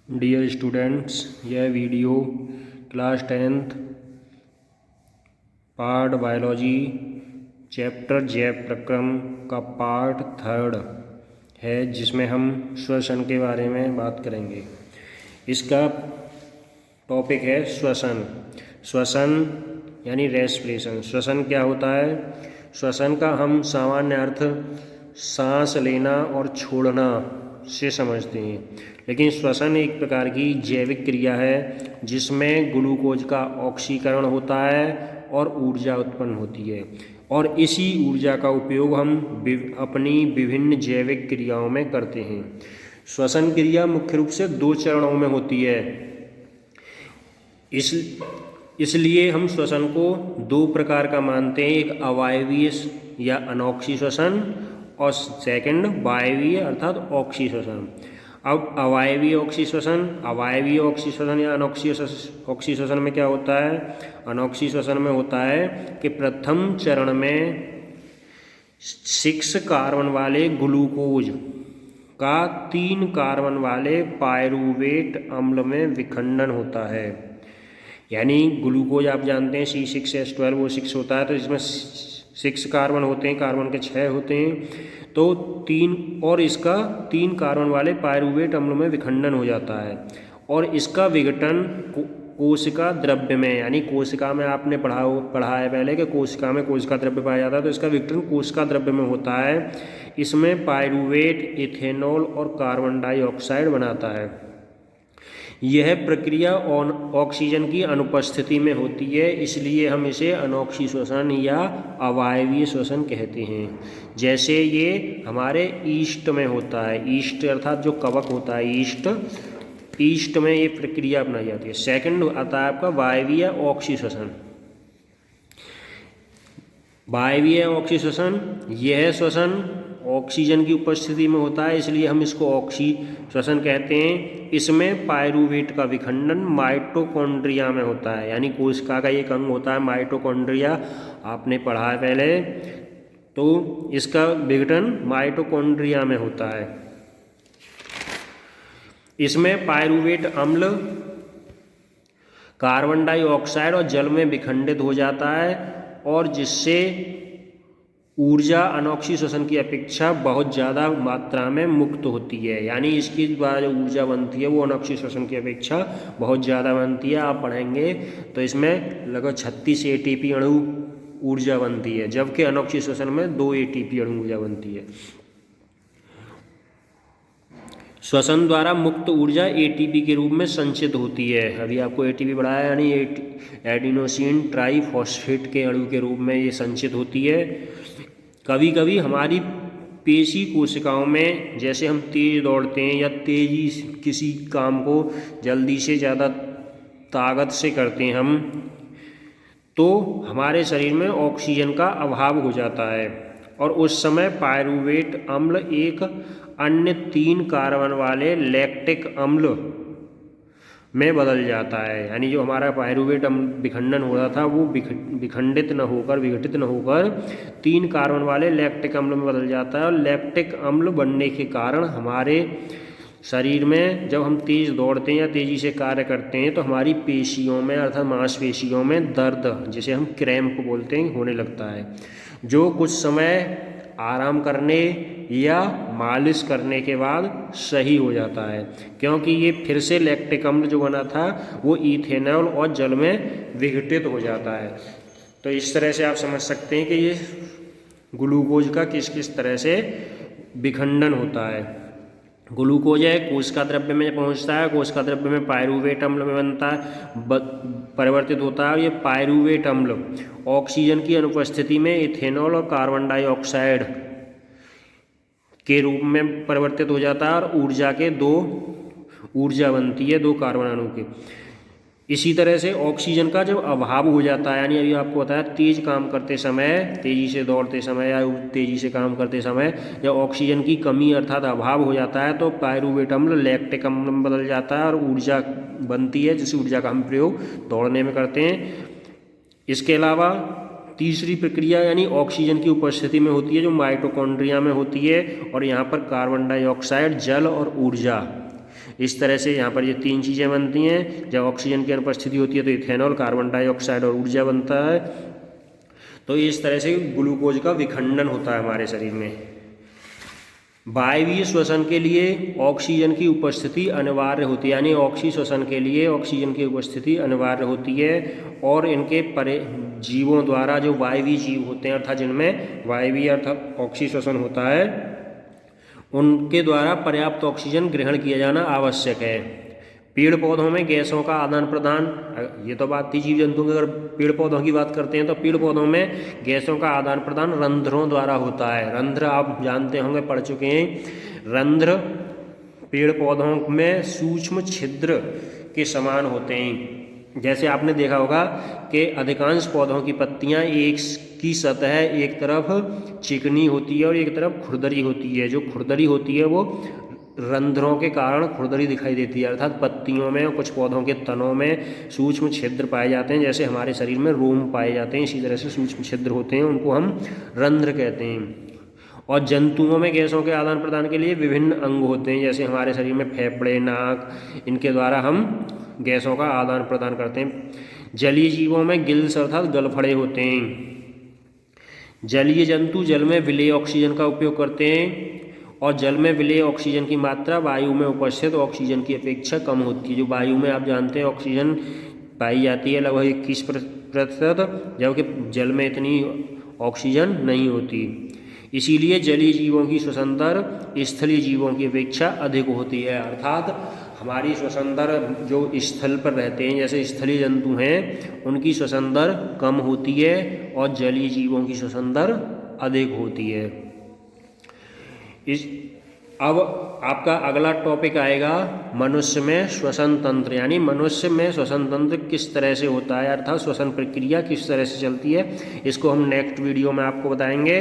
Dear students, यह video class 10th part biology chapter जैव प्रक्रम का पार्ट 3 है, जिसमें हम श्वसन के बारे में बात करेंगे। इसका टॉपिक है श्वसन। श्वसन यानी रेस्पिरेशन। श्वसन क्या होता है? श्वसन का हम सामान्य अर्थ सांस लेना और छोड़ना से समझते हैं, लेकिन श्वसन एक प्रकार की जैविक क्रिया है जिसमें ग्लूकोज का ऑक्सीकरण होता है और ऊर्जा उत्पन्न होती है, और इसी ऊर्जा का उपयोग हम अपनी विभिन्न जैविक क्रियाओं में करते हैं। श्वसन क्रिया मुख्य रूप से 2 चरणों में होती है। इसलिए हम श्वसन को 2 प्रकार का मानते हैं, एक अवायवीय या अनॉक्सी श्वसन और सेकंड वायवीय अर्थात ऑक्सी श्वसन। अब अवायवीय ऑक्सी श्वसन या अनॉक्सी श्वसन में क्या होता है? अनॉक्सी श्वसन में होता है कि प्रथम चरण में 6 कार्बन वाले ग्लूकोज का 3 कार्बन वाले पायरूवेट अम्ल में विखंडन होता है। यानी ग्लूकोज आप जानते हैं C6H12 वो 6 होता है, तो इसमें 6 कार्बन होते हैं, कार्बन के 6 होते हैं, तो 3 और इसका 3 कार्बन वाले पायरूवेट अम्ल में विखंडन हो जाता है, और इसका विघटन कोशिका द्रव्य में, यानी कोशिका में आपने पढ़ा है पहले कि कोशिका में कोशिका द्रव्य पाया जाता है, तो इसका विघटन कोशिका द्रव्य में होता है। इसमें पायरूवेट, इथेनॉल और कार्बन डाइऑक्साइड बनाता है। यह प्रक्रिया ऑक्सीजन की अनुपस्थिति में होती है, इसलिए हम इसे अनॉक्सी श्वसन या अवायवीय श्वसन कहते हैं। जैसे ये हमारे ईस्ट में होता है, ईस्ट अर्थात जो कवक होता है, ईस्ट में ये प्रक्रिया अपनाई जाती है। सेकंड आता है आपका वायवीय ऑक्सी श्वसन। वायवीय ऑक्सी श्वसन, यह श्वसन ऑक्सीजन की उपस्थिति में होता है, इसलिए हम इसको ऑक्सी श्वसन कहते हैं। इसमें पायरूवेट का विखंडन माइटोकॉन्ड्रिया में होता है, यानी कोशिका का एक अंग होता है माइटोकॉन्ड्रिया, आपने पढ़ा है पहले, तो इसका विघटन माइटोकॉन्ड्रिया में होता है। इसमें पायरूवेट अम्ल कार्बन डाइऑक्साइड और जल में विखंडित हो जाता है, और जिससे ऊर्जा अनॉक्सी श्वसन की अपेक्षा बहुत ज़्यादा मात्रा में मुक्त होती है। यानी इसकी द्वारा जो ऊर्जा बनती है वो अनॉक्सी श्वसन की अपेक्षा बहुत ज़्यादा बनती है। आप पढ़ेंगे तो इसमें लगभग 36 ATP अणु ऊर्जा बनती है, जबकि अनॉक्सी श्वसन में 2 ATP अणु ऊर्जा बनती है। श्वसन द्वारा मुक्त ऊर्जा ATP के रूप में संचित होती है। अभी आपको ATP बढ़ाया, यानी एडिनोसिन ट्राइफॉस्फेट के अणु के रूप में ये संचित होती है। कभी कभी हमारी पेशी कोशिकाओं में, जैसे हम तेज दौड़ते हैं या तेजी किसी काम को जल्दी से ज़्यादा ताकत से करते हैं हम, तो हमारे शरीर में ऑक्सीजन का अभाव हो जाता है, और उस समय पायरूवेट अम्ल एक अन्य 3 कार्बन वाले लैक्टिक अम्ल में बदल जाता है। यानी जो हमारा पायरूवेट अम्ल विखंडन हो रहा था वो विघटित न होकर 3 कार्बन वाले लैक्टिक अम्ल में बदल जाता है, और लैक्टिक अम्ल बनने के कारण हमारे शरीर में जब हम तेज़ दौड़ते हैं या तेज़ी से कार्य करते हैं तो हमारी पेशियों में अर्थात मांसपेशियों में दर्द, जिसे हम क्रैम्प बोलते हैं, होने लगता है, जो कुछ समय आराम करने या मालिश करने के बाद सही हो जाता है, क्योंकि ये फिर से लैक्टिक अम्ल जो बना था वो इथेनॉल और जल में विघटित हो जाता है। तो इस तरह से आप समझ सकते हैं कि ये ग्लूकोज का किस किस तरह से विखंडन होता है। ग्लूकोज है कोशिका द्रव्य में पहुंचता है, कोशिका द्रव्य में पायरूवेट अम्ल में बनता है, परिवर्तित होता है, और ये पायरूवेट अम्ल ऑक्सीजन की अनुपस्थिति में इथेनॉल और कार्बन डाइऑक्साइड के रूप में परिवर्तित हो जाता है, और ऊर्जा बनती है 2 कार्बन अणु की। इसी तरह से ऑक्सीजन का जब अभाव हो जाता है, यानी अभी आपको बताया तेज काम करते समय, तेज़ी से दौड़ते समय या तेज़ी से काम करते समय जब ऑक्सीजन की कमी अर्थात अभाव हो जाता है, तो पायरूवेट अम्ल लैक्टिक अम्ल में बदल जाता है और ऊर्जा बनती है, जिस ऊर्जा का हम प्रयोग दौड़ने में करते हैं। इसके अलावा तीसरी प्रक्रिया यानी ऑक्सीजन की उपस्थिति में होती है, जो माइटोकॉन्ड्रिया में होती है, और यहाँ पर कार्बन डाइऑक्साइड, जल और ऊर्जा इस तरह से यहाँ पर ये 3 चीज़ें बनती हैं। जब ऑक्सीजन की अनुपस्थिति होती है तो इथेनॉल, कार्बन डाइऑक्साइड और ऊर्जा बनता है। तो इस तरह से ग्लूकोज का विखंडन होता है हमारे शरीर में। वायवीय श्वसन के लिए ऑक्सीजन की उपस्थिति अनिवार्य होती है, यानी श्वसन के लिए ऑक्सीजन की उपस्थिति अनिवार्य होती है। और इनके परे जीवों द्वारा, जो वायवीय जीव होते हैं अर्थात जिनमें वायवीय अर्थात श्वसन होता है, उनके द्वारा पर्याप्त ऑक्सीजन ग्रहण किया जाना आवश्यक है। पेड़ पौधों में गैसों का आदान प्रदान, ये तो बात थी जीव जंतुओं की। अगर पेड़ पौधों की बात करते हैं तो पेड़ पौधों में गैसों का आदान प्रदान रंध्रों द्वारा होता है। रंध्र आप जानते होंगे, पढ़ चुके हैं। रंध्र पेड़ पौधों में सूक्ष्म छिद्र के समान होते हैं। जैसे आपने देखा होगा कि अधिकांश पौधों की पत्तियां एक की सतह एक तरफ चिकनी होती है और एक तरफ खुरदरी होती है। जो खुरदरी होती है वो रंध्रों के कारण खुरदरी दिखाई देती है, अर्थात पत्तियों में और कुछ पौधों के तनों में सूक्ष्म छिद्र पाए जाते हैं। जैसे हमारे शरीर में रोम पाए जाते हैं, इसी तरह से सूक्ष्म छिद्र होते हैं, उनको हम रंध्र कहते हैं। और जंतुओं में गैसों के आदान प्रदान के लिए विभिन्न अंग होते हैं, जैसे हमारे शरीर में फेफड़े, नाक, इनके द्वारा हम गैसों का आदान प्रदान करते हैं। जलीय जीवों में गिल्स अर्थात गलफड़े होते हैं। जलीय जंतु जल में विलेय ऑक्सीजन का उपयोग करते हैं और जल में विलेय ऑक्सीजन की मात्रा वायु में उपस्थित ऑक्सीजन की अपेक्षा कम होती है। जो वायु में आप जानते हैं ऑक्सीजन पाई जाती है लगभग 21%, जबकि जल में इतनी ऑक्सीजन नहीं होती। इसीलिए जलीय जीवों की श्वसन दर स्थलीय जीवों की अपेक्षा अधिक होती है। अर्थात हमारी श्वसन दर जो स्थल पर रहते हैं, जैसे स्थलीय जंतु हैं, उनकी श्वसन दर कम होती है और जलीय जीवों की श्वसन दर अधिक होती है। अब आपका अगला टॉपिक आएगा मनुष्य में श्वसन तंत्र, यानी मनुष्य में श्वसन तंत्र किस तरह से होता है, अर्थात श्वसन प्रक्रिया किस तरह से चलती है। इसको हम नेक्स्ट वीडियो में आपको बताएंगे।